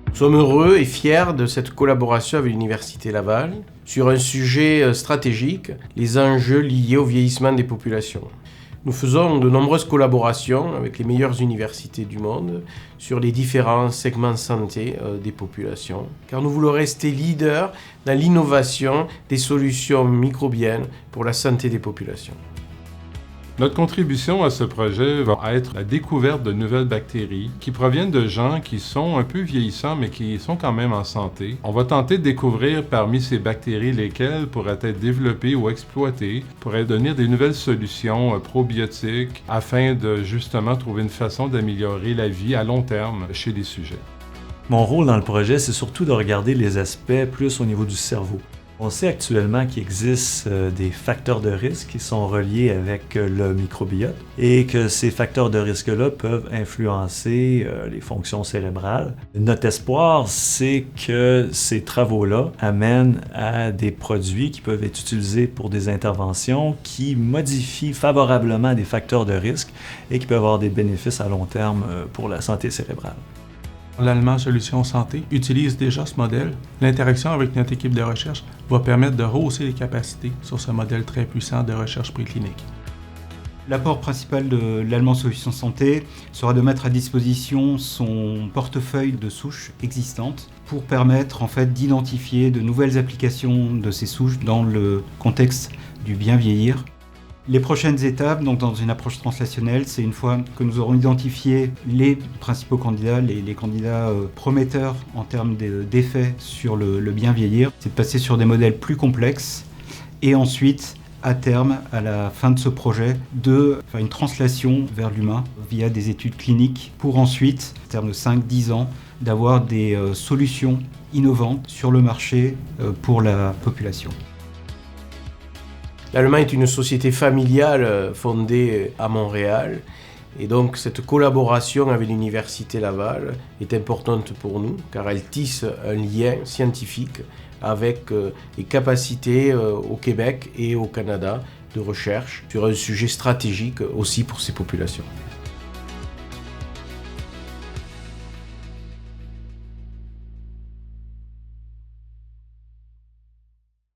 Nous sommes heureux et fiers de cette collaboration avec l'Université Laval sur un sujet stratégique, les enjeux liés au vieillissement des populations. Nous faisons de nombreuses collaborations avec les meilleures universités du monde sur les différents segments de santé des populations, car nous voulons rester leaders dans l'innovation des solutions microbiennes pour la santé des populations. Notre contribution à ce projet va être la découverte de nouvelles bactéries qui proviennent de gens qui sont un peu vieillissants mais qui sont quand même en santé. On va tenter de découvrir parmi ces bactéries lesquelles pourraient être développées ou exploitées, pourraient donner des nouvelles solutions probiotiques afin de justement trouver une façon d'améliorer la vie à long terme chez les sujets. Mon rôle dans le projet, c'est surtout de regarder les aspects plus au niveau du cerveau. On sait actuellement qu'il existe des facteurs de risque qui sont reliés avec le microbiote et que ces facteurs de risque-là peuvent influencer les fonctions cérébrales. Notre espoir, c'est que ces travaux-là amènent à des produits qui peuvent être utilisés pour des interventions qui modifient favorablement des facteurs de risque et qui peuvent avoir des bénéfices à long terme pour la santé cérébrale. L'Allemand Solutions Santé utilise déjà ce modèle. L'interaction avec notre équipe de recherche va permettre de rehausser les capacités sur ce modèle très puissant de recherche préclinique. L'apport principal de l'Allemand Solutions Santé sera de mettre à disposition son portefeuille de souches existantes pour permettre en fait d'identifier de nouvelles applications de ces souches dans le contexte du bien vieillir. Les prochaines étapes, donc dans une approche translationnelle, c'est une fois que nous aurons identifié les principaux candidats, les candidats prometteurs en termes d'effets sur le bien vieillir, c'est de passer sur des modèles plus complexes et ensuite, à terme, à la fin de ce projet, de faire une translation vers l'humain via des études cliniques pour ensuite, à terme de 5-10 ans, d'avoir des solutions innovantes sur le marché pour la population. L'Allemand est une société familiale fondée à Montréal et donc cette collaboration avec l'Université Laval est importante pour nous car elle tisse un lien scientifique avec les capacités au Québec et au Canada de recherche sur un sujet stratégique aussi pour ces populations.